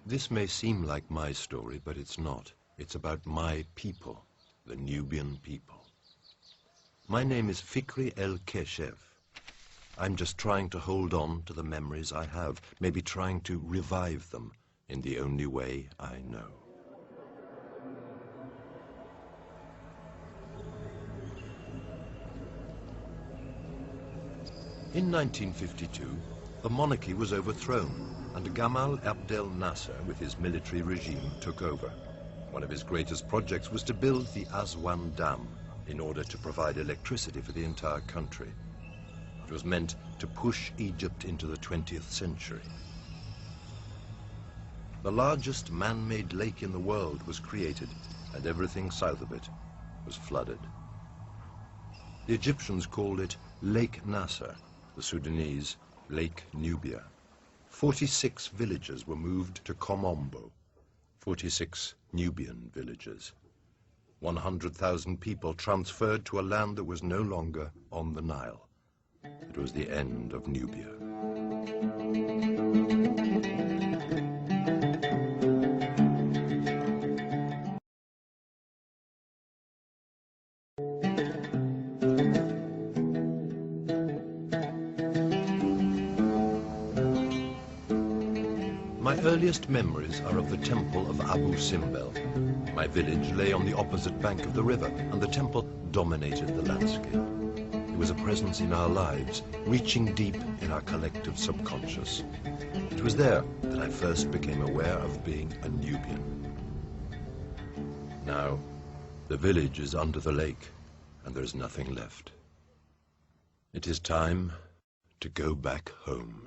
This may seem like my story, but it's not. It's about my people, the Nubian people. My name is Fikri El Keshev. I'm just trying to hold on to the memories I have, maybe trying to revive them in the only way I know. In 1952, the monarchy was overthrown, and Gamal Abdel Nasser, with his military regime, took over. One of his greatest projects was to build the Aswan Dam in order to provide electricity for the entire country. It was meant to push Egypt into the 20th century. The largest man-made lake in the world was created, and everything south of it was flooded. The Egyptians called it Lake Nasser, the Sudanese Lake Nubia. 46 villages were moved to Komombo, 46 Nubian villages. 100,000 people transferred to a land that was no longer on the Nile. It was the end of Nubia. My earliest memories are of the temple of Abu Simbel. My village lay on the opposite bank of the river, and the temple dominated the landscape. It was a presence in our lives, reaching deep in our collective subconscious. It was there that I first became aware of being a Nubian. Now, the village is under the lake, and there is nothing left. It is time to go back home.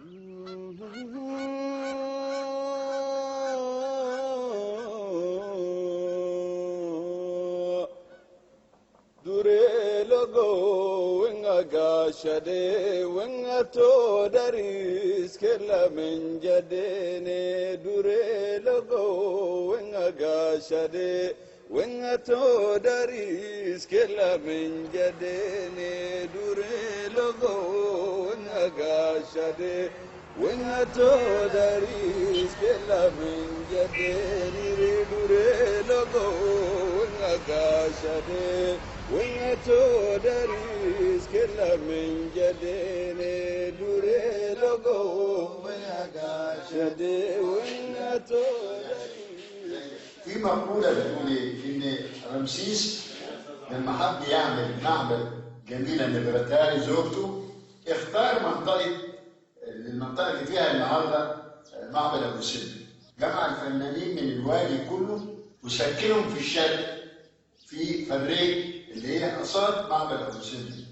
Gashade wengato daris kella min jadene dure logo wenga gashade wengato daris kella min jadene dure logo wenga gashade wengato daris kella min jadene dure logo wenga gashade wengato daris kella min jadene dure logo wenga gashade wengato daris. في مقولة بتقول إن رمسيس لما حب يعمل معبد جميلة لنفرتاري زوجته اختار المنطقة اللي فيها النهارده معبد أبو سمبل. جمع الفنانين من الوادي كله وسكنهم في الشرق في فريق اللي هي آثار معبد أبو سمبل.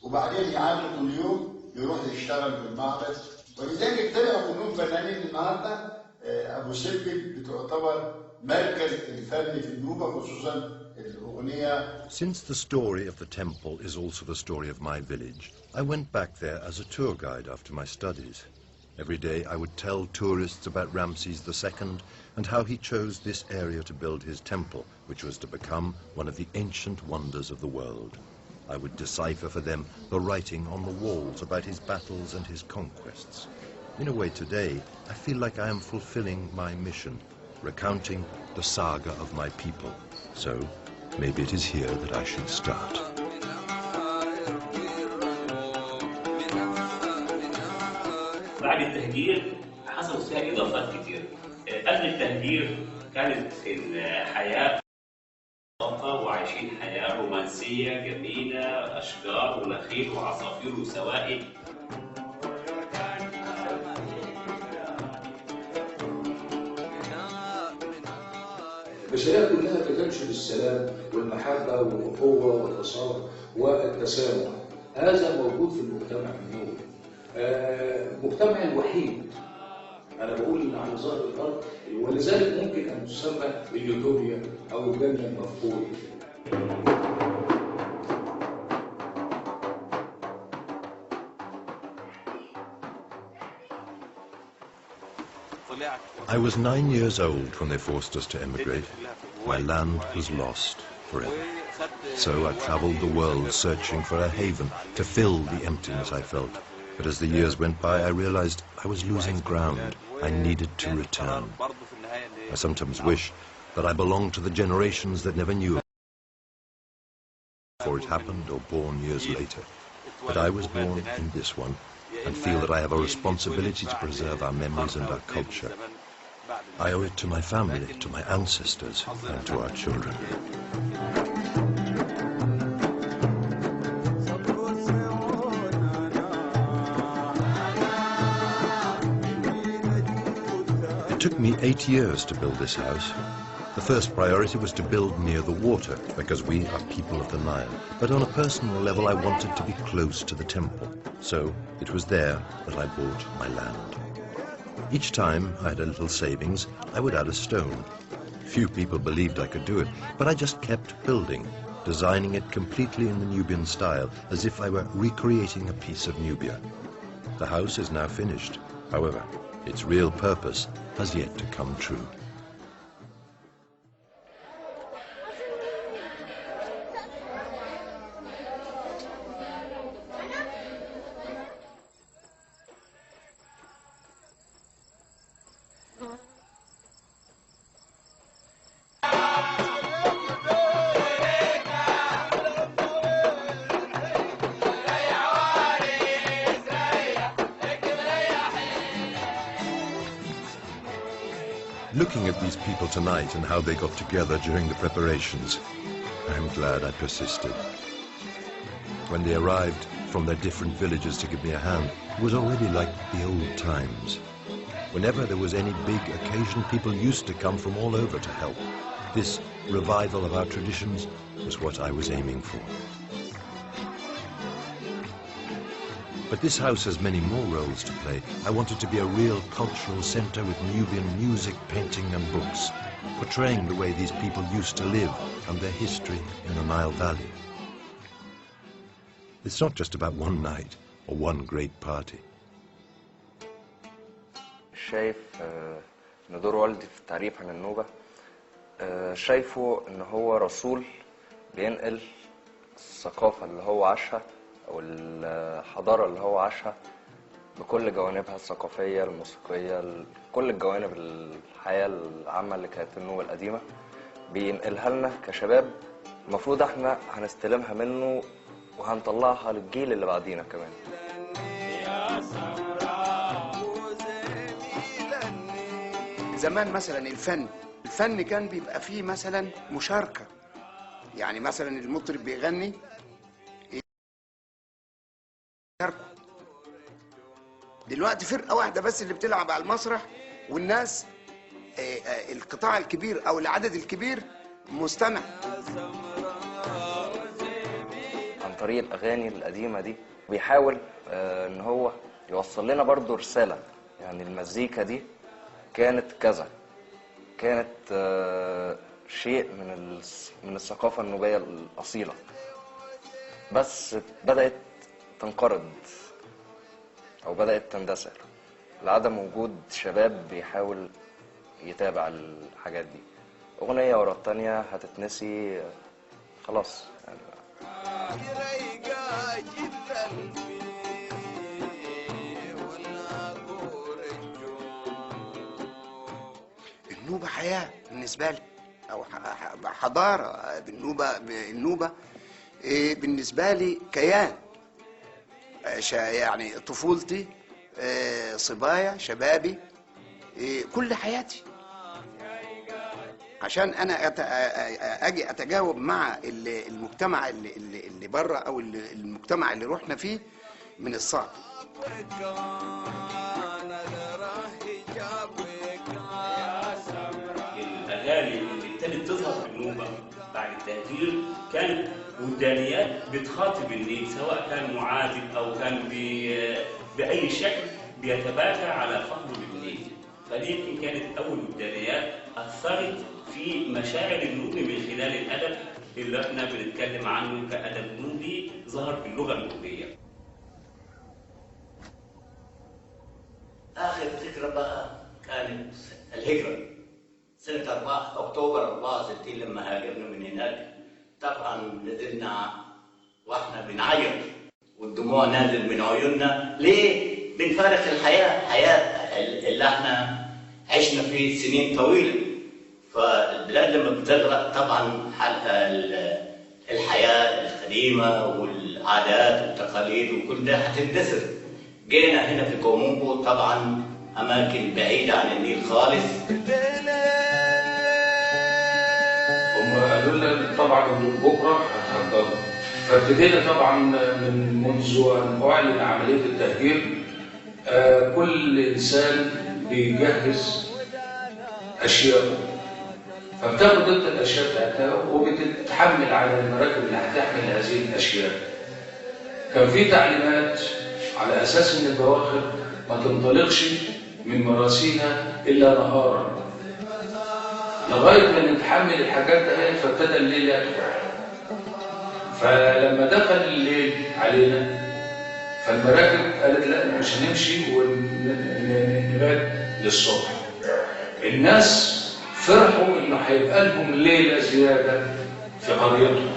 وبعدين يعادوا كل يوم يروح يشتغل في المعبد، ولذلك طلعوا كلهم فنانين النهارده. أبو سمبل بتعتبر مركز الفن في النوبة خصوصا الأغنية. Since the story of the temple is also the story of my village, I went back there as a tour guide after my studies. Every day I would tell tourists about Ramses II and how he chose this area to build his temple, which was to become one of the ancient wonders of the world. I would decipher for them the writing on the walls about his battles and his conquests. In a way today, I feel like I am fulfilling my mission, recounting the saga of my people. So maybe it is here that I should start. بعد التهجير حصلت فيها إضافات كتير. قبل التهجير كانت الحياة وعايشين حياة رومانسية جميلة، أشجار ونخيل وعصافير وسواقي. البشرية كلها بتنشر السلام والمحبة والأخوة والتصالح والتسامح. هذا موجود في المجتمع النوبي. المجتمع الوحيد أنا بقول على ظهر الأرض، ولذلك ممكن أن تسمى اليوتوبيا أو الجنة المفقودة. I was 9 years old when they forced us to emigrate. My land was lost forever. So I traveled the world searching for a haven to fill the emptiness I felt. But as the years went by, I realized I was losing ground. I needed to return. I sometimes wish that I belonged to the generations that never knew before it happened or born years later. But I was born in this one and feel that I have a responsibility to preserve our memories and our culture. I owe it to my family, to my ancestors, and to our children. It took me 8 years to build this house. The first priority was to build near the water, because we are people of the Nile. But on a personal level, I wanted to be close to the temple. So it was there that I bought my land. Each time I had a little savings, I would add a stone. Few people believed I could do it, but I just kept building, designing it completely in the Nubian style, as if I were recreating a piece of Nubia. The house is now finished. However, its real purpose has yet to come true. Looking at these people tonight and how they got together during the preparations, I'm glad I persisted. When they arrived from their different villages to give me a hand, it was already like the old times. Whenever there was any big occasion, people used to come from all over to help. This revival of our traditions was what I was aiming for. But this house has many more roles to play. I wanted to be a real cultural center with Nubian music, painting and books, portraying the way these people used to live and their history in the Nile Valley. It's not just about one night or one great party. شايف ان دور والدي في التعريف عن النوبة شايفه ان هو رسول بينقل الثقافة اللي هو عاشها او الحضارة اللي هو عاشها بكل جوانبها الثقافية الموسيقية كل الجوانب الحياة العامة اللي كانت النوبة القديمة بينقلها لنا كشباب. المفروض احنا هنستلمها منه وهنطلعها للجيل اللي بعدينا كمان. زمان مثلا الفن كان بيبقى فيه مثلا مشاركة، يعني مثلا المطرب بيغني يشاركوا. دلوقتي فرقة واحدة بس اللي بتلعب على المسرح، والناس القطاع الكبير او العدد الكبير مستمع. عن طريق الاغاني القديمة دي بيحاول ان هو يوصل لنا برضو رسالة، يعني المزيكا دي كانت كذا، كانت شيء من الثقافة النوبية الأصيلة، بس بدأت تنقرض أو بدأت تندثر لعدم وجود شباب بيحاول يتابع الحاجات دي. أغنية ورا التانية هتتنسي خلاص يعني. النوبة حياة بالنسبة لي أو حضارة. النوبة بالنسبة لي كيان، يعني طفولتي، صبايا، شبابي، كل حياتي. عشان أنا أجي أتجاوب مع المجتمع اللي بره أو المجتمع اللي روحنا فيه من الصعب. الأغاني اللي ابتدت تظهر في النوبة بعد التهجير كانت وجدانيات بتخاطب النيل، سواء كان معادل أو كان بأي شكل بيتباكى على فقره للنيل. فدي يمكن كانت أول وجدانيات أثرت في مشاعر النوبي من خلال الأدب اللي احنا بنتكلم عنه كأدب نوبي ظهر في اللغة النوبية. آخر ذكرى بقى كانت الهجرة سنة أكتوبر 64 لما هاجرنا من هناك. طبعا نزلنا واحنا بنعيط والدموع نازل من عيوننا. ليه؟ بنفارق الحياة اللي احنا عشنا فيه سنين طويلة. فالبلاد لما بتغرق طبعا الحياة القديمة والعادات والتقاليد وكل ده هتندثر. جينا هنا في كومومبو طبعا أماكن بعيدة عن النيل خالص. هم قالوا لنا طبعا بكرة هتحضروا، فابتدينا طبعا منذ أن أعلن عملية التهجير كل إنسان بيجهز أشياء، فبتاخد انت الاشياء بتاعتها وبتتحمل على المراكب اللي هتحمل هذه الاشياء. كان في تعليمات على اساس ان البواخر ما تنطلقش من مراسيها الا نهارا، لغايه ما نتحمل الحاجات دي فابتدى الليل يدخل. فلما دخل الليل علينا فالمراكب قالت لا مش هنمشي ونبات للصبح. الناس فرحوا انه هيبقى لهم ليله زياده في قريتهم.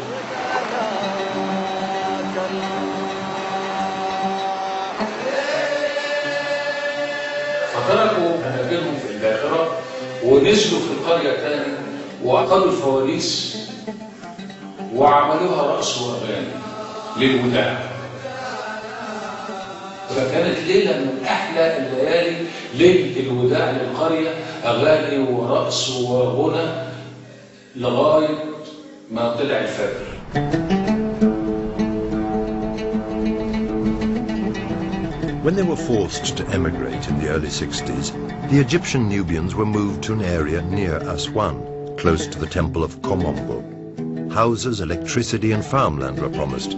فتركوا اماكنهم في الباخره ونزلوا في القريه تاني وعقدوا الفوانيس وعملوها رقص واغاني للوداع. فكانت ليله من احلى الليالي، ليله الوداع للقريه، اغاني ورقص وغنى لغايه ما طلع الفجر. When they were forced to emigrate in the early 60s, the Egyptian Nubians were moved to an area near Aswan, close to the temple of Komombo. Houses, electricity and farmland were promised.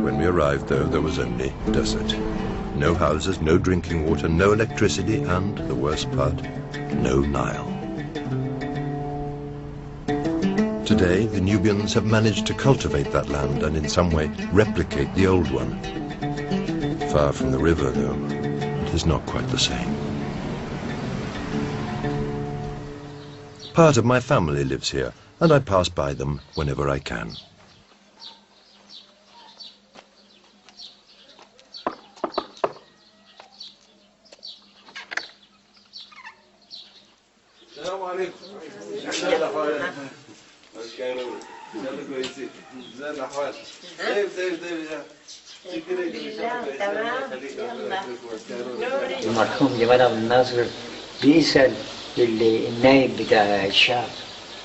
When we arrived, though, there was only desert. No houses, no drinking water, no electricity, and, the worst part, no Nile. Today, the Nubians have managed to cultivate that land and in some way replicate the old one. Far from the river, though, it is not quite the same. Part of my family lives here, and I pass by them whenever I can. المرحوم جمال عبد الناصر بيسأل النائب بتاع الشعب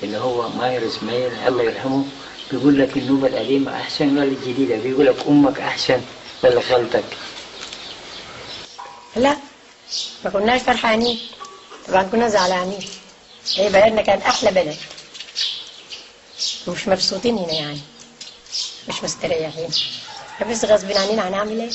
اللي هو ماهر اسماعيل الله يرحمه، بيقول لك النوبة القديمة أحسن ولا الجديدة؟ بيقول لك أمك أحسن ولا خالتك؟ لا، ما كناش فرحانين، طبعا كنا زعلانين. هي بلدنا كانت أحلى بلد، ومش مبسوطين هنا يعني، مش مستريحين، بس غصب عننا هنعمل ايه؟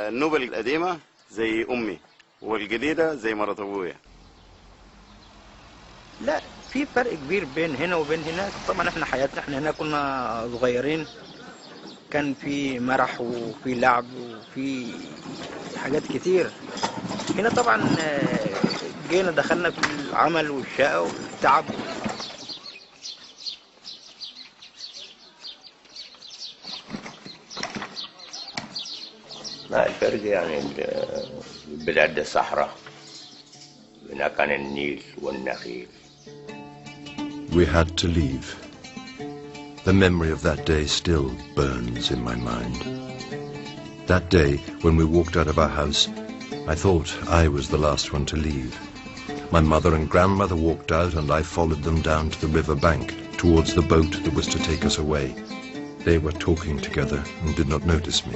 النوبة القديمة زي أمي والجديدة زي مرات أبويا. لا، في فرق كبير بين هنا وبين هناك. طبعا احنا حياتنا احنا هنا كنا صغيرين، كان في مرح وفي لعب وفي حاجات كتير. هنا طبعا جينا دخلنا في العمل والشقة والتعب. ما الفرق يعني البلاد الصحراء، هناك كان النيل والنخيل. We had to leave. The memory of that day still burns in my mind. That day, when we walked out of our house, I thought I was the last one to leave. My mother and grandmother walked out and I followed them down to the river bank towards the boat that was to take us away. They were talking together and did not notice me.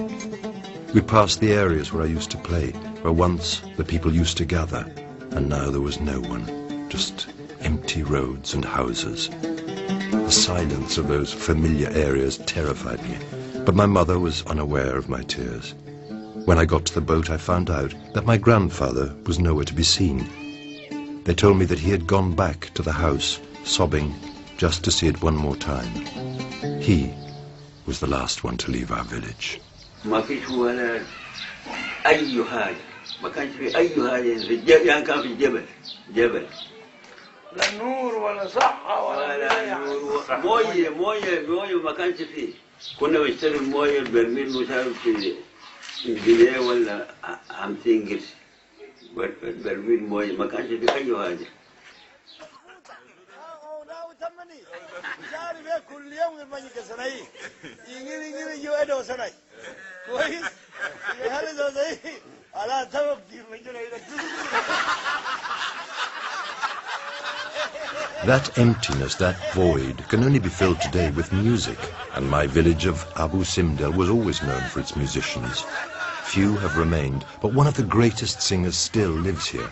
We passed the areas where I used to play, where once the people used to gather, and now there was no one, just empty roads and houses. The silence of those familiar areas terrified me, but my mother was unaware of my tears. When I got to the boat, I found out that my grandfather was nowhere to be seen. They told me that he had gone back to the house, sobbing, just to see it one more time. He was the last one to leave our village. ما فيش ولا أي حاجة، ما كانش في أي حاجة في الجبل، يعني كان في الجبل جبل. لا نور ولا صحة ولا نور، موية ما كانش فيه. كنا بنشتري الموية البرميل مش عارف في جنيه ولا 50 قرش. برميل موية ما كانش في أي حاجة. كل يوم الماني كسناي يجي يجوا سناي كويس هل ده زي على سبب دي That emptiness, that void, can only be filled today with music, and my village of Abu Simdel was always known for its musicians. Few have remained, but one of the greatest singers still lives here.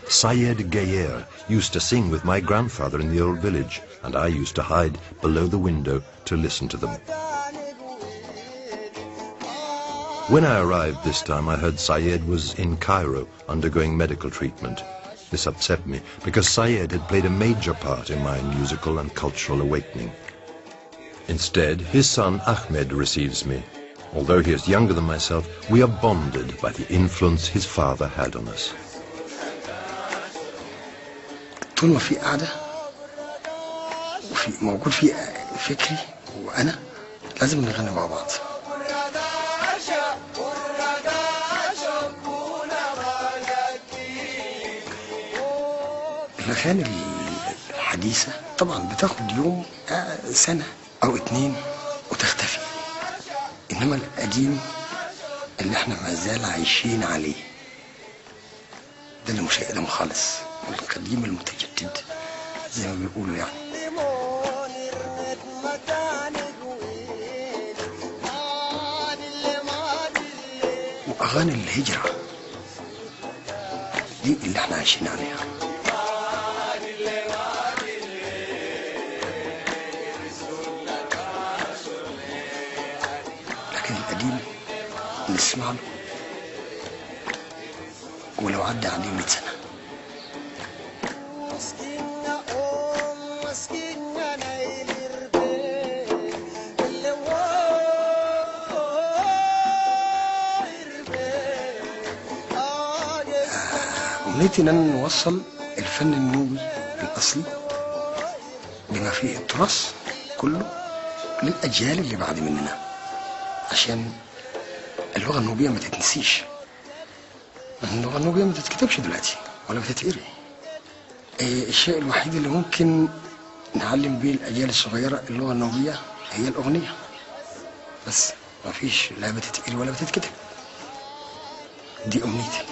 Syed Gayer used to sing with my grandfather in the old village, and I used to hide below the window to listen to them. When I arrived this time, I heard Syed was in Cairo undergoing medical treatment. This upset me, because Syed had played a major part in my musical and cultural awakening. Instead, his son Ahmed receives me. Although he is younger than myself, we are bonded by the influence his father had on us. طول ما في قاعدة وفي موجود في فكري وأنا لازم نغني مع بعض. الأغاني الحديثة طبعا بتاخد يوم سنة أو 2 وتختفي، إنما القديم اللي احنا ما زال عايشين عليه ده اللي مش هيقدم خالص، القديم المتجدد زي ما بيقولوا يعني. وأغاني الهجرة دي اللي احنا عايشين عليها. لكن القديم نسمع له ولو عدى عليه 100 سنة. أمنيتي إن أنا نوصل الفن النوبي الأصلي بما فيه التراث كله للأجيال اللي بعد مننا، عشان اللغة النوبية ما تتنسيش. اللغة النوبية ما تتكتبش دلوقتي ولا بتتقري. الشيء الوحيد اللي ممكن نعلم بيه الأجيال الصغيرة اللغة النوبية هي الأغنية بس، ما فيش لا بتتقري ولا بتتكتب. دي أمنيتي.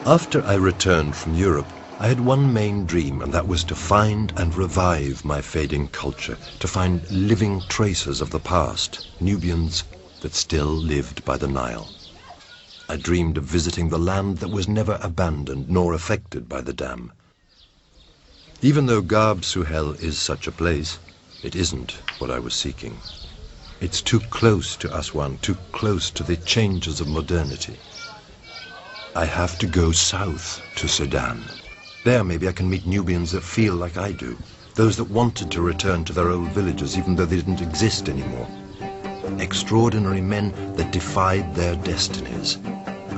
After I returned from Europe, I had one main dream, and that was to find and revive my fading culture, to find living traces of the past, Nubians that still lived by the Nile. I dreamed of visiting the land that was never abandoned nor affected by the dam. Even though Garb Suhel is such a place, it isn't what I was seeking. It's too close to Aswan, too close to the changes of modernity. I have to go south to Sudan. There maybe I can meet Nubians that feel like I do, those that wanted to return to their old villages even though they didn't exist anymore. Extraordinary men that defied their destinies.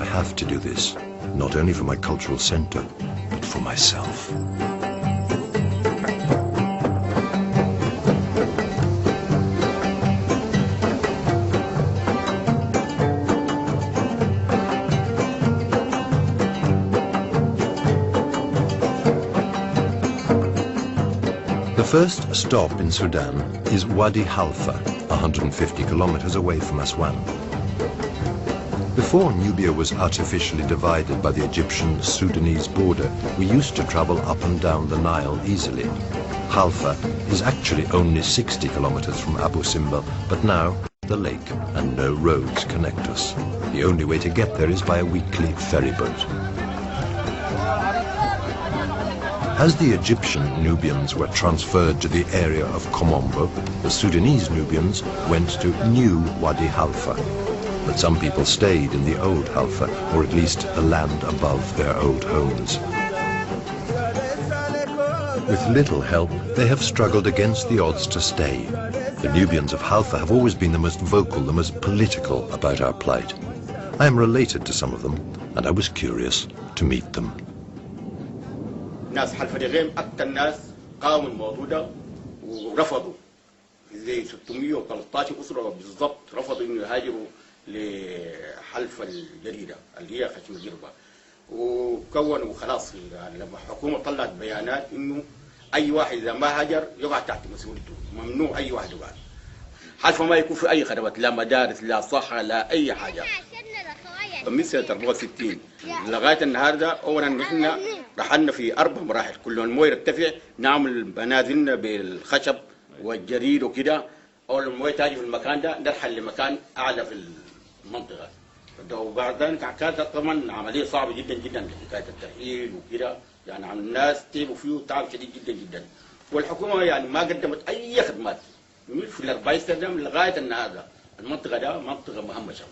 I have to do this, not only for my cultural center, but for myself. The first stop in Sudan is Wadi Halfa, 150 kilometers away from Aswan. Before Nubia was artificially divided by the Egyptian-Sudanese border, we used to travel up and down the Nile easily. Halfa is actually only 60 kilometers from Abu Simbel, but now the lake and no roads connect us. The only way to get there is by a weekly ferry boat. As the Egyptian Nubians were transferred to the area of Komombo, the Sudanese Nubians went to New Wadi Halfa. But some people stayed in the old Halfa, or at least the land above their old homes. With little help, they have struggled against the odds to stay. The Nubians of Halfa have always been the most vocal, the most political about our plight. I am related to some of them, and I was curious to meet them. ناس حلفة دغيم أكثر ناس قاموا الموضوع ده ورفضوا زي 613 أسرة بالضبط رفضوا إنه يهاجروا لحلفة الجديدة اللي هي خشم الجربة وكونوا خلاص لما الحكومة طلعت بيانات إنه أي واحد إذا ما هاجر يقع تحت مسؤوليته ممنوع أي واحد يقع حلفة ما يكون في أي خدمات لا مدارس لا صحة لا أي حاجة من سنة 64 لغاية النهاردة أولا نحن رحلنا في 4 مراحل كل ما المويه يرتفع نعمل منازلنا بالخشب والجريد وكده أول ما المويه تاجي في المكان ده نرحل لمكان أعلى في المنطقة وبعد ذلك كانت طبعا عملية صعبة جدا جدا حكاية الترحيل وكده يعني عن الناس تعبوا فيه تعب شديد جدا جدا والحكومة يعني ما قدمت أي خدمات في 40 سنة لغاية النهاردة المنطقة ده منطقة مهمشة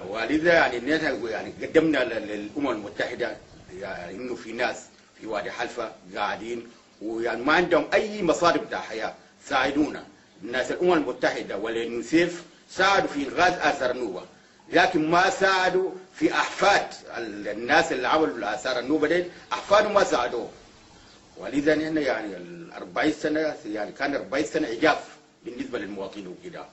ولذا يعني قدمنا للأمم المتحدة يعني إنه في ناس في وادي حلفة قاعدين ويعني ما عندهم أي مصادر بتاع حياة ساعدونا الناس الأمم المتحدة واليونيسيف ساعدوا في إنقاذ آثار النوبة لكن ما ساعدوا في أحفاد الناس اللي عملوا آثار النوبة دي أحفادهم ما ساعدوه ولذا نحن يعني 40 سنة يعني كان 40 سنة إجاف بالنسبة للمواطنين وكده.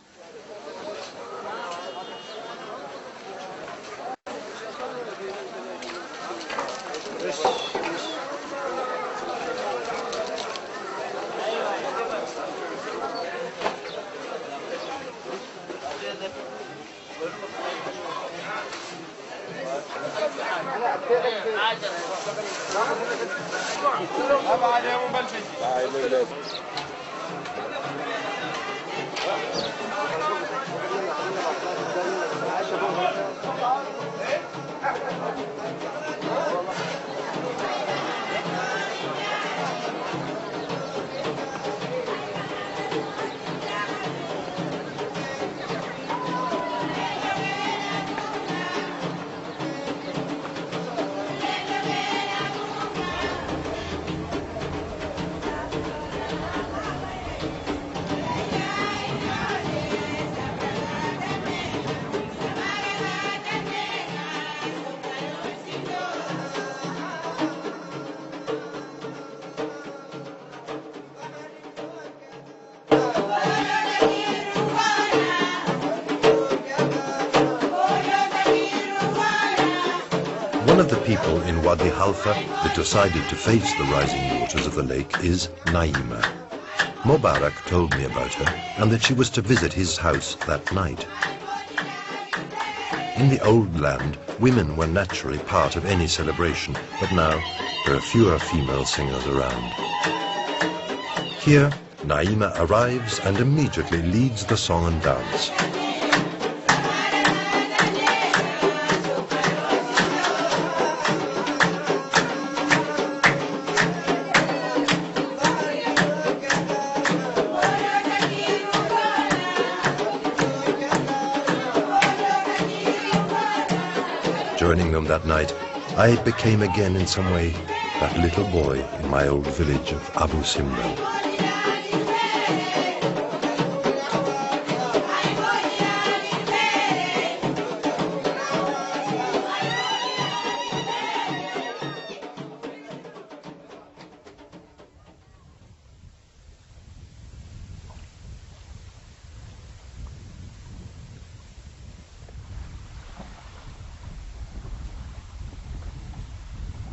One of the people in Wadi Halfa that decided to face the rising waters of the lake is Naima. Mubarak told me about her and that she was to visit his house that night. In the old land, women were naturally part of any celebration, but now there are fewer female singers around. Here, Naima arrives and immediately leads the song and dance. Joining them that night, I became again in some way that little boy in my old village of Abu Simbel.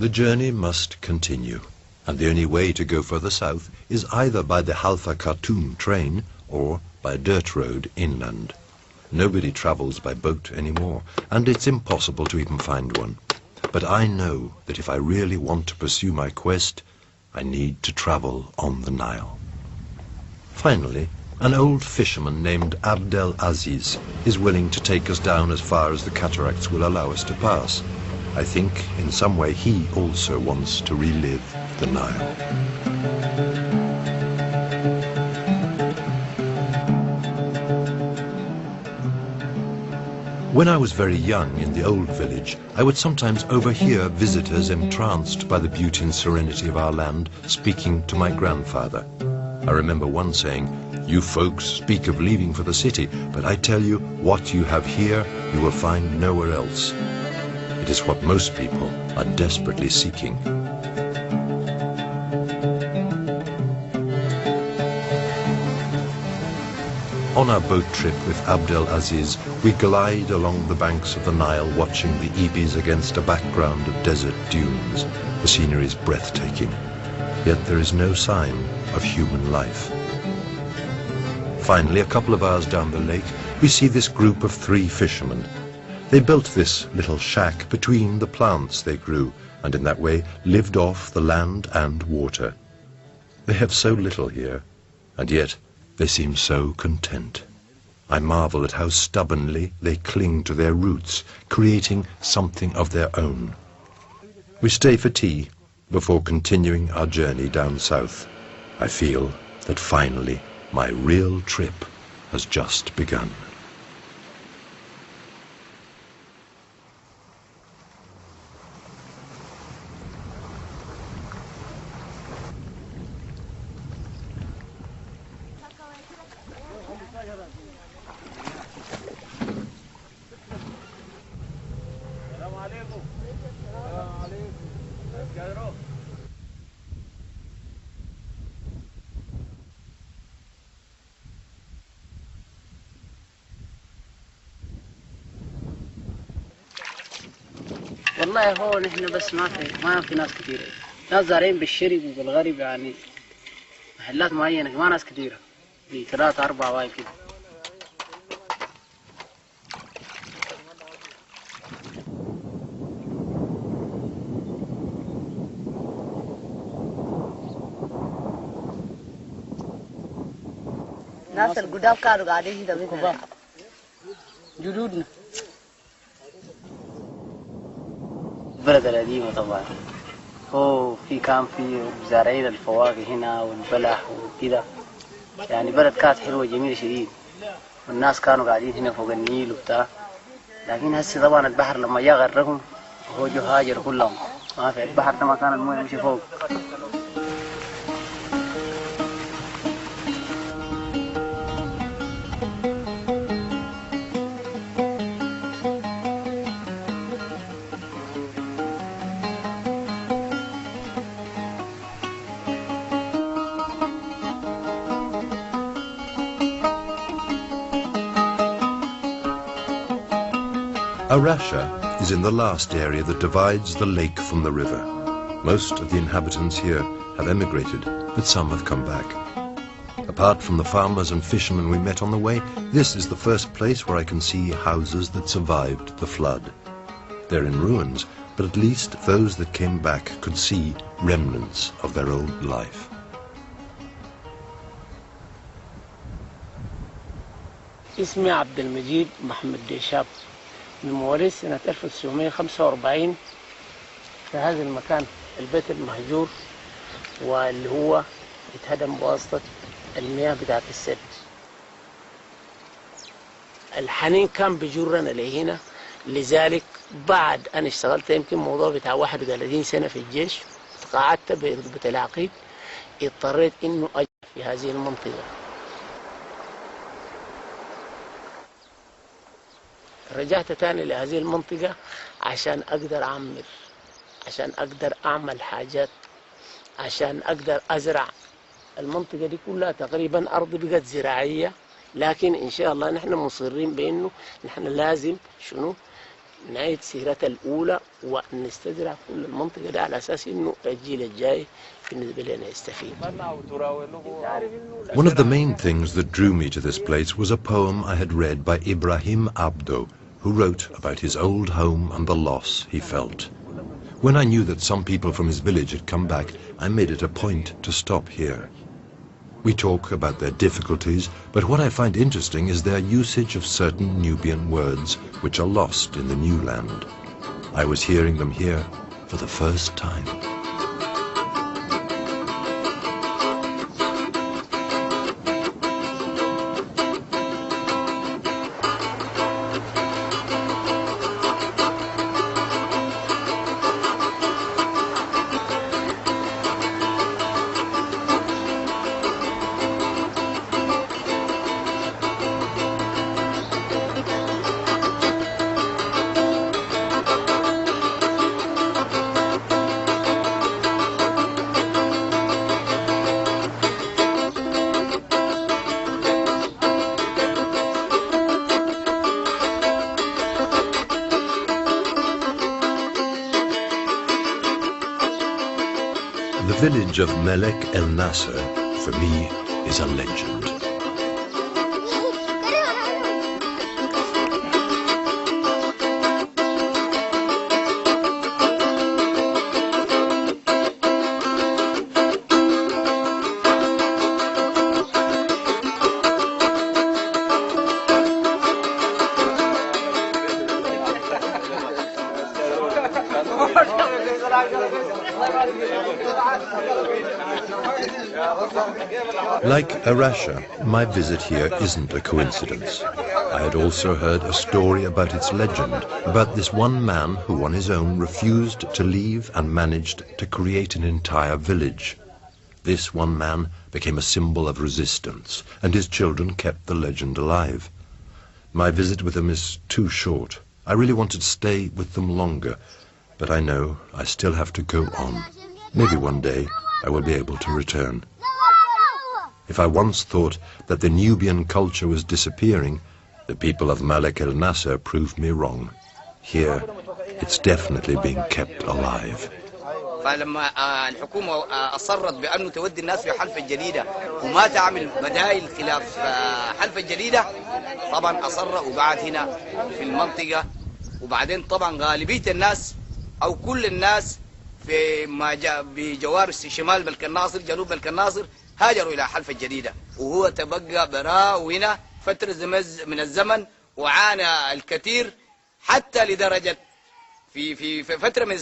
The journey must continue, and the only way to go further south is either by the Halfa Khartoum train or by a dirt road inland. Nobody travels by boat anymore, and it's impossible to even find one. But I know that if I really want to pursue my quest, I need to travel on the Nile. Finally, an old fisherman named Abdel Aziz is willing to take us down as far as the cataracts will allow us to pass. I think in some way he also wants to relive the Nile. When I was very young in the old village, I would sometimes overhear visitors entranced by the beauty and serenity of our land speaking to my grandfather. I remember one saying, "You folks speak of leaving for the city, but I tell you, what you have here, you will find nowhere else." It is what most people are desperately seeking. On our boat trip with Abdel Aziz, we glide along the banks of the Nile, watching the ibis against a background of desert dunes. The scenery is breathtaking, yet there is no sign of human life. Finally, a couple of hours down the lake, we see this group of 3 fishermen. They built this little shack between the plants they grew, and in that way lived off the land and water. They have so little here, and yet they seem so content. I marvel at how stubbornly they cling to their roots, creating something of their own. We stay for tea before continuing our journey down south. I feel that finally my real trip has just begun. والله هو نحن بس ما في ناس كثيرة، ناس زارعين بالشرق وبالغرب، يعني محلات معينة، ما ناس كثيرة، في 3 4 واي كده. الناس القدام كانوا قاعدين هنا مثلا جدودنا. البلد القديمة طبعا هو كان في زارعين الفواكه هنا والبلح وكده، يعني بلد كانت حلوة جميلة شديد، والناس كانوا قاعدين هنا فوق النيل وبتاع. لكن هسه طبعا البحر لما جاء غرقهم هو جو هاجر كلهم، ما في البحر ده ما كان المويه يمشي فوق. Arasha is in the last area that divides the lake from the river. Most of the inhabitants here have emigrated, but some have come back. Apart from the farmers and fishermen we met on the way, this is the first place where I can see houses that survived the flood. They're in ruins, but at least those that came back could see remnants of their old life. اسمي عبد المجيد محمد ديشاب، من مواليد سنة 1945 في هذا المكان، البيت المهجور واللي هو اتهدم بواسطة المياه بتاعت السد. الحنين كان بيجرنا لهنا، لذلك بعد أنا اشتغلت يمكن موضوع بتاع 31 سنة في الجيش، تقاعدت برتبة العقيد، اضطريت إنه أجي في هذه المنطقة. رجعت تاني لهذه المنطقة عشان أقدر أعمر، عشان أقدر أعمل حاجات، عشان أقدر أزرع. المنطقة دي كلها تقريبا أرض بقت زراعية، لكن إن شاء الله نحن مصرين بأنه نحن لازم شنو نعيد سيرتها الأولى ونستزرع كل المنطقة دي على أساس إنه الجيل الجاي بالنسبة لنا يستفيد. One of the main things that drew me to this place was a poem I had read by Ibrahim Abdo, who wrote about his old home and the loss he felt. When I knew that some people from his village had come back, I made it a point to stop here. We talk about their difficulties, but what I find interesting is their usage of certain Nubian words which are lost in the new land. I was hearing them here for the first time. The village of Melek El Nasser, for me, is a legend. Like Arasha, my visit here isn't a coincidence. I had also heard a story about its legend, about this one man who on his own refused to leave and managed to create an entire village. This one man became a symbol of resistance, and his children kept the legend alive. My visit with them is too short. I really wanted to stay with them longer, but I know I still have to go on. Maybe one day I will be able to return. If I once thought that the Nubian culture was disappearing, the people of Melek El Nasser proved me wrong. Here, it's definitely being kept alive. فلما الحكومة أصرت بأنه تودي الناس في حلفة جديدة وما تعمل بدائل خلاف حلفة جديدة، طبعا أصر وقعد هنا في المنطقة. وبعدين طبعا غالبية الناس أو كل الناس في بجوار شمال ملك الناصر جنوب ملك الناصر هاجروا إلى حلفة جديدة، وهو تبقى براء هنا فترة من الزمن وعانى الكثير، حتى لدرجة في فترة من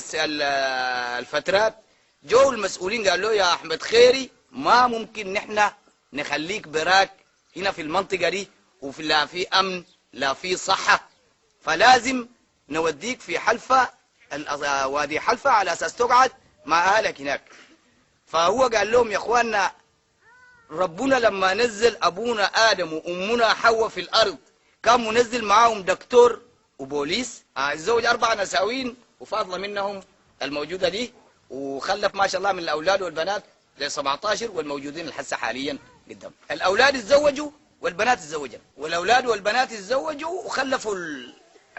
الفترات جو المسؤولين قالوا له يا أحمد خيري ما ممكن نحن نخليك براك هنا في المنطقة دي، وفي لا في أمن لا في صحة، فلازم نوديك في حلفة وادي حلفة على أساس تقعد مع أهلك هناك. فهو قال لهم يا أخواننا ربنا لما نزل أبونا آدم وأمنا حواء في الأرض كان منزل معاهم دكتور وبوليس، الزوج 4 نساوين وفاضلة منهم الموجودة دي، وخلف ما شاء الله من الأولاد والبنات ل 17 والموجودين الحسة حاليا قدام. الأولاد اتزوجوا والبنات اتزوجوا، والأولاد والبنات اتزوجوا وخلفوا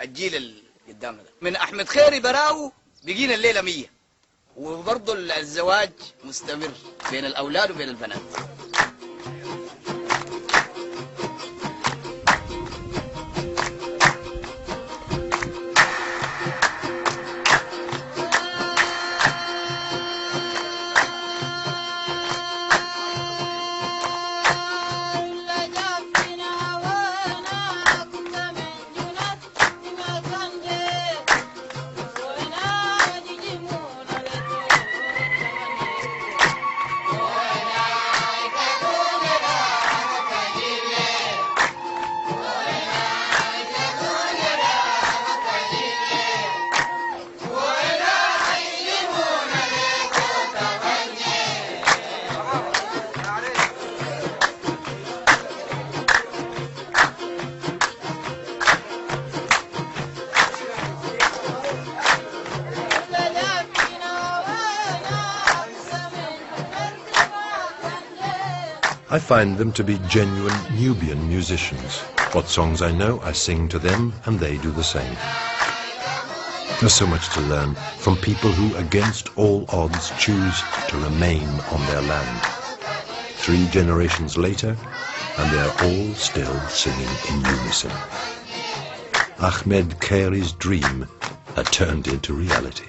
الجيل اللي قدامنا ده. من أحمد خيري براو بقينا الليلة 100، وبرضه الزواج مستمر بين الأولاد وبين البنات. I find them to be genuine Nubian musicians. What songs I know, I sing to them, and they do the same. There's so much to learn from people who, against all odds, choose to remain on their land. 3 generations later, and they're all still singing in unison. Ahmed Kheri's dream had turned into reality.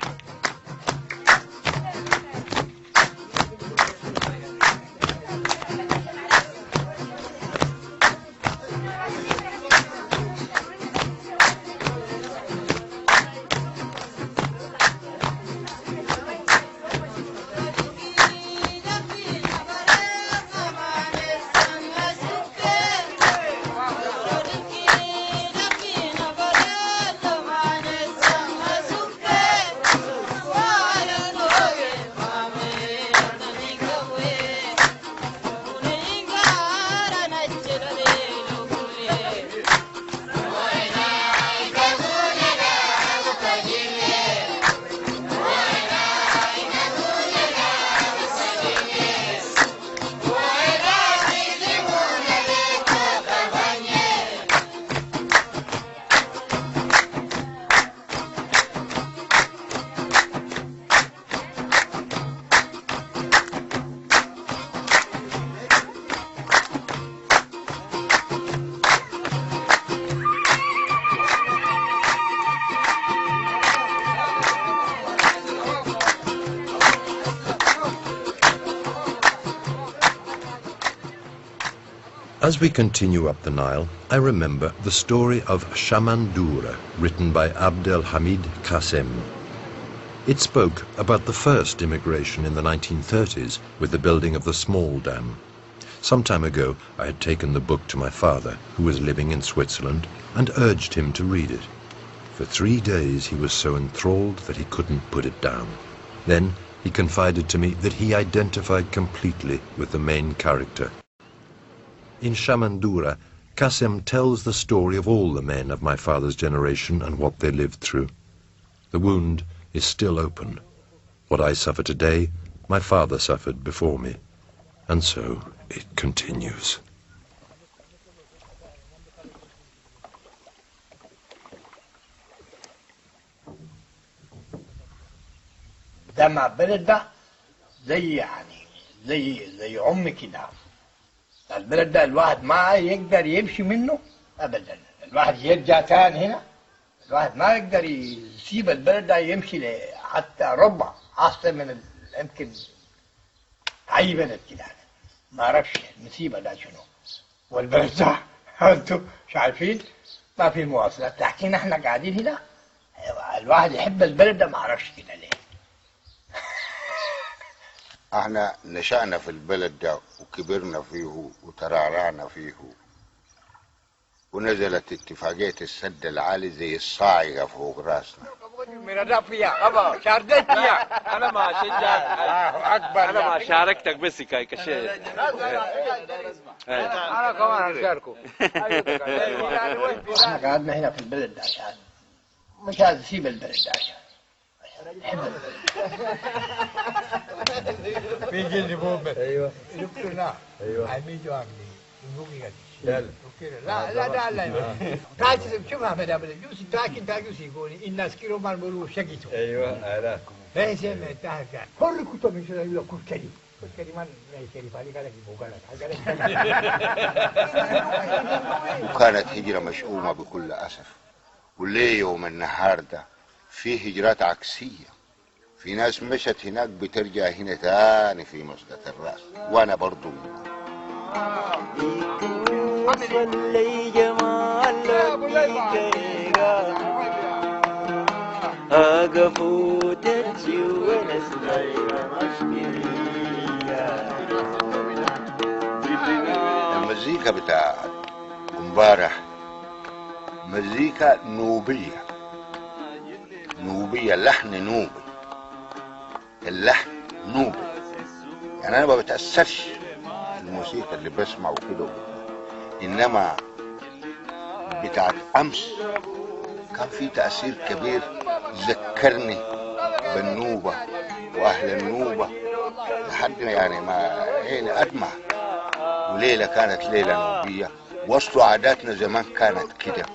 As we continue up the Nile, I remember the story of Shamandura, written by Abdel Hamid Qassem. It spoke about the first immigration in the 1930s with the building of the small dam. Some time ago, I had taken the book to my father, who was living in Switzerland, and urged him to read it. For 3 days he was so enthralled that he couldn't put it down. Then he confided to me that he identified completely with the main character. In Shamandura, Qassem tells the story of all the men of my father's generation and what they lived through. The wound is still open. What I suffer today, my father suffered before me. And so it continues. ده مع البلد ده زي زي عم كده. البلد ده الواحد ما يقدر يمشي منه ابدا. الواحد يرجع تاني هنا، الواحد ما يقدر يسيب البلد ده يمشي حتى ربع احسن من يمكن اي بلد كده. ما اعرفش المصيبه ده شنو. والبلد ده انتوا مش عارفين ما في مواصلات، لكن احنا قاعدين هنا الواحد يحب البلد ده ما اعرفش كده ليه. احنا نشأنا في البلد ده وكبرنا فيه وترعرعنا فيه، ونزلت اتفاقية السد العالي زي الصاعقة فوق راسنا. أنا ما شجعت أنا ما شاركتك بس كشيء. أنا كمان أشاركه. احنا قعدنا هنا في البلد ده عشان مش عايز اسيب البلد ده عشان نحب البلد. في جلد بومبر ايوه يبقى ايوه عميدو عمي نوبيا لا لا لا لا تاكل شوف هذا بدا يوسي تاكل يقول الناس كيلو ما بيقولوا شقيتو ايوه لا هي سمع تاكل كل كتب من شو يقول كل كلمه كلمه ما يكلم عليك على وكانت هجرة مشؤومة بكل أسف. وليه يوم النهار ده في هجرات عكسية، في ناس مشت هناك بترجع هنا تاني في مسقط الراس، وانا برضو المزيكا بتاع امبارح مزيكا نوبية، نوبية لحن نوبي، اللحن نوبي. يعني انا ما بتأثرش الموسيقى اللي بسمعه كده، انما بتاعت امس كان في تأثير كبير، ذكرني بالنوبة واهل النوبة لحد يعني ما عيني ادمع. وليلة كانت ليلة نوبية، وصلوا عاداتنا زمان كانت كده.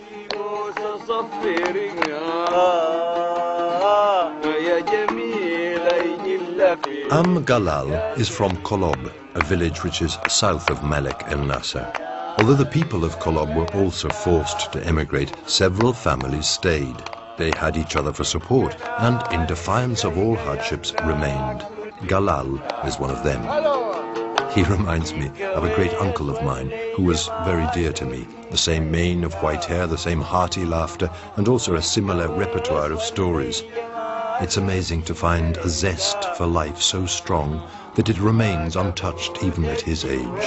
Galal is from Kolob, a village which is south of Melek El Nasser. Although the people of Kolob were also forced to emigrate, several families stayed. They had each other for support and, in defiance of all hardships, remained. Galal is one of them. He reminds me of a great uncle of mine who was very dear to me. The same mane of white hair, the same hearty laughter, and also a similar repertoire of stories. It's amazing to find a zest for life so strong that it remains untouched even at his age.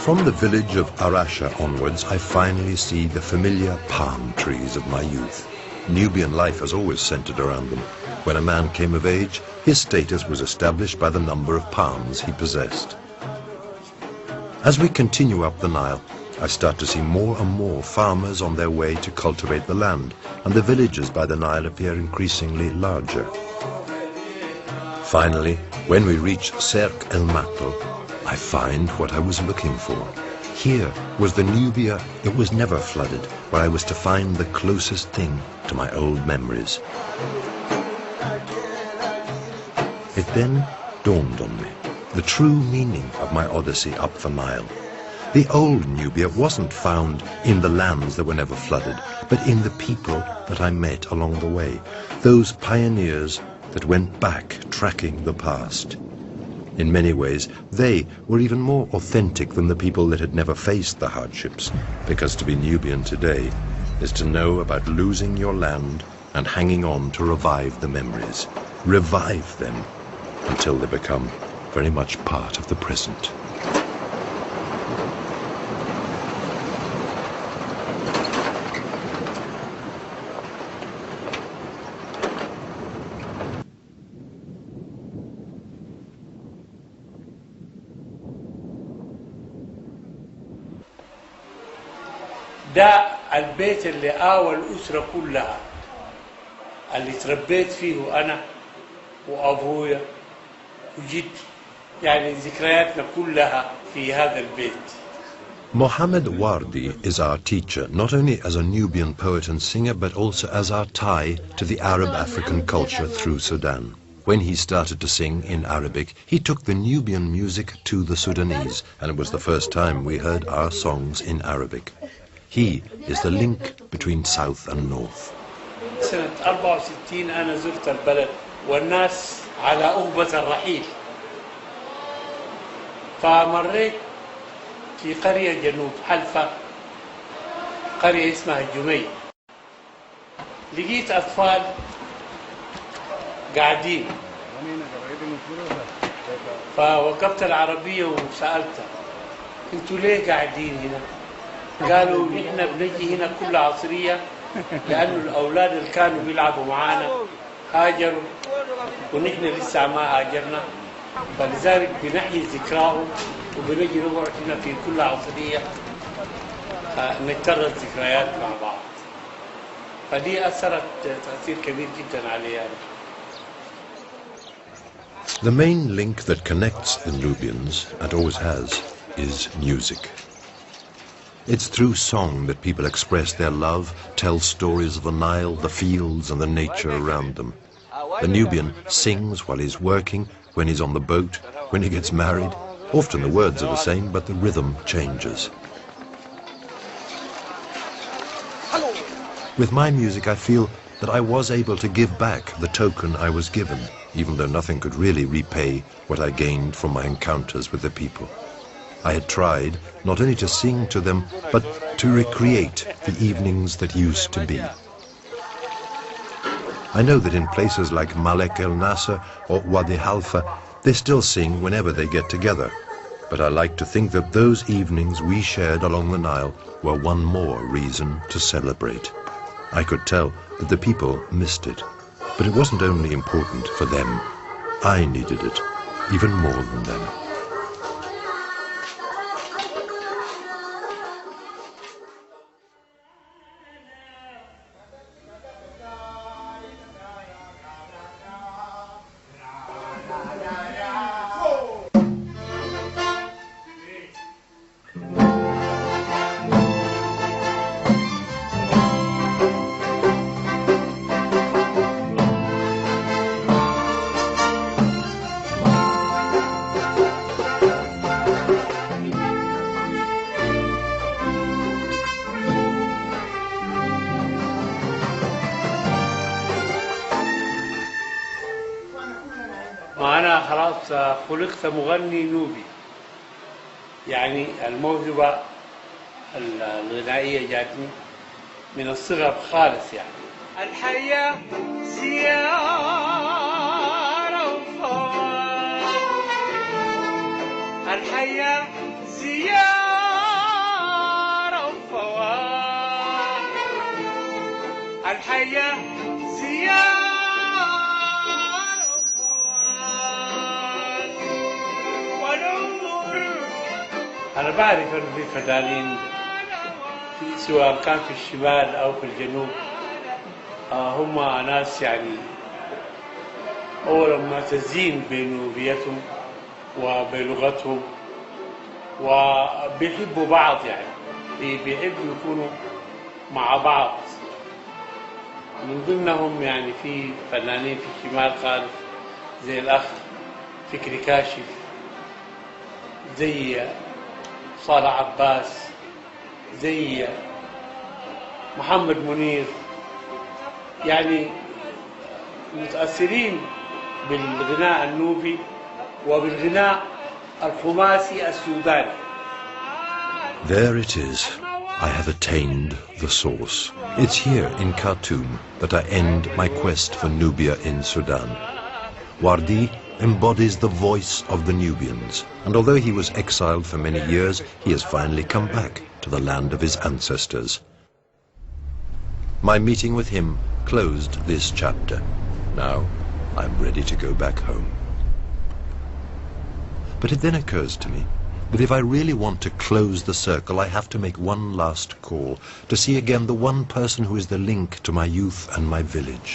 From the village of Arasha onwards, I finally see the familiar palm trees of my youth. Nubian life has always centered around them. When a man came of age, his status was established by the number of palms he possessed. As we continue up the Nile, I start to see more and more farmers on their way to cultivate the land, and the villages by the Nile appear increasingly larger. Finally, when we reach Serk El Mato, I find what I was looking for. Here was the Nubia that was never flooded, where I was to find the closest thing to my old memories. It then dawned on me, the true meaning of my odyssey up the Nile. The old Nubia wasn't found in the lands that were never flooded, but in the people that I met along the way, those pioneers that went back tracking the past. In many ways, they were even more authentic than the people that had never faced the hardships, because to be Nubian today is to know about losing your land and hanging on to revive the memories. Revive them until they become very much part of the present. ده البيت اللي آوى الأسرة كلها اللي تربيت فيه أنا وأبويا وجدي يعني ذكرياتنا كلها في هذا البيت. Mohammed Wardi is our teacher, not only as a Nubian poet and singer, but also as our tie to the Arab-African culture through Sudan. When he started to sing in Arabic, he took the Nubian music to the Sudanese, and it was the first time we heard our songs in Arabic. He is the link between South and North. سنة 64 أنا زرت البلد والناس على أهبة الرحيل، فمريت في قرية جنوب حلفة، قرية اسمها الجمي. لقيت أطفال قاعدين، فوقفت العربية وسألتها انتوا ليه قاعدين هنا؟ قالوا نحن بنجي هنا كل عصرية لأنه الأولاد اللي كانوا بيلعبوا معانا هاجروا ونحن لسه ما هاجرنا، فلذلك بنحيي ذكراهم وبنجي نقعد هنا في كل عصرية نكرر ذكريات مع بعض. فدي أثرت تأثير كبير جدا علي. The main link that connects the Nubians, and always has, is music. It's through song that people express their love, tell stories of the Nile, the fields and the nature around them. The Nubian sings while he's working, when he's on the boat, when he gets married. Often the words are the same, but the rhythm changes. With my music, I feel that I was able to give back the token I was given, even though nothing could really repay what I gained from my encounters with the people. I had tried not only to sing to them, but to recreate the evenings that used to be. I know that in places like Malek El Nasser or Wadi Halfa, they still sing whenever they get together. But I like to think that those evenings we shared along the Nile were one more reason to celebrate. I could tell that the people missed it. But it wasn't only important for them. I needed it even more than them. وأنا خلاص خلقت مغني نوبي، يعني الموهبة الغنائية جاتني من الصغر خالص. يعني الحياة زيارة وفوار، الحياة زيارة وفوار، الحياة زيارة. أنا بعرف إنه في فنانين سواء كان في الشمال أو في الجنوب هم ناس يعني أولا معتزين بنوبيتهم وبلغتهم وبيحبوا بعض، يعني بيحبوا يكونوا مع بعض. من ضمنهم يعني في فنانين في الشمال خالص زي الأخ فكري كاشف، زي صالح عباس، زي محمد منير، يعني متأثرين بالغناء النوبي وبالغناء الخماسي السوداني. There it is. I have attained the source. It's here in Khartoum that I end my quest for Nubia in Sudan. Wardi embodies the voice of the Nubians, and although he was exiled for many years, he has finally come back to the land of his ancestors. My meeting with him closed this chapter. Now I'm ready to go back home. But it then occurs to me that if I really want to close the circle, I have to make one last call to see again the one person who is the link to my youth and my village.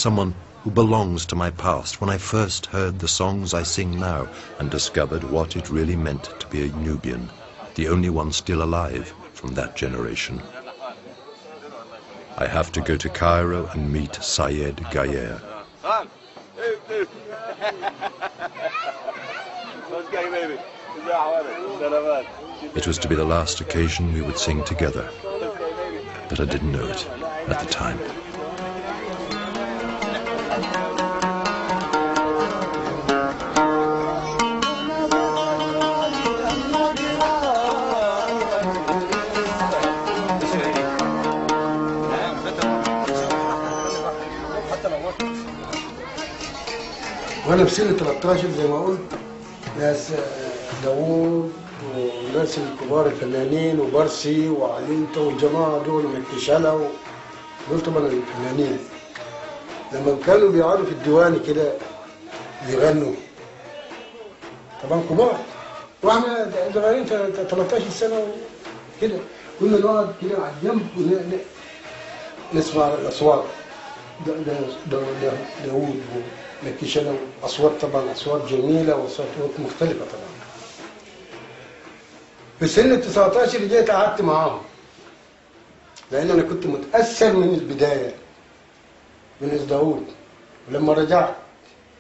Someone who belongs to my past, when I first heard the songs I sing now and discovered what it really meant to be a Nubian, the only one still alive from that generation. I have to go to Cairo and meet Syed Gayer. It was to be the last occasion we would sing together, but I didn't know it at the time. وانا في سن 13 زي ما قلت، ناس داوود والناس الكبار الفنانين وبرسي وعليمته والجماعه دول ومكتشله دول طبعا الفنانين لما كانوا بيقعدوا في الديواني كده يغنوا طبعا كبار واحنا صغيرين 13 سنه كده، كنا نقعد كده على الجنب ونسمع الاصوات داوود مكتشله، اصوات طبعا اصوات جميله واصوات مختلفه طبعا. في سن 19 جيت قعدت معاهم لان انا كنت متاثر من البدايه من داوود، ولما رجعت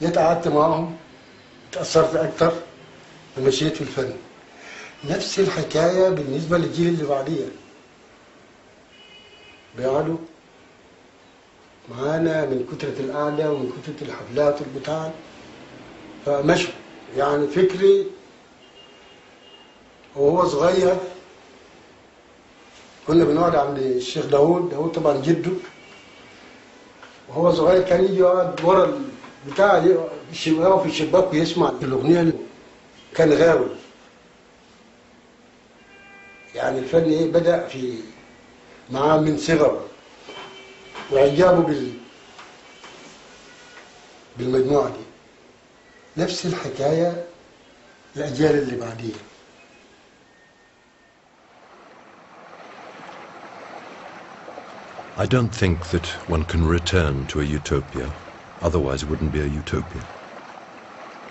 جيت قعدت معاهم تاثرت اكثر ومشيت في الفن. نفس الحكايه بالنسبه للجيل اللي بعديه، بيقعدوا معانا من كثره القعده ومن كثره الحفلات والبتاع، فمشوا. يعني فكري وهو صغير كنا بنقعد عند الشيخ داوود طبعا جده، وهو صغير كان يجي يقعد ورا البتاع في الشباك ويسمع الاغنيه. كان غاوي، يعني الفن ايه بدا في معاه من صغره، وإعجابه بالمجموعة دي. نفس الحكاية الأجيال اللي بعديها. I don't think that one can return to a utopia, otherwise it wouldn't be a utopia.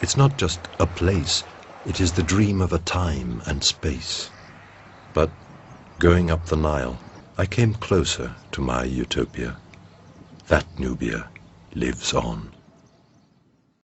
It's not just a place, it is the dream of a time and space. But going up the Nile, I came closer to my utopia. That Nubia lives on.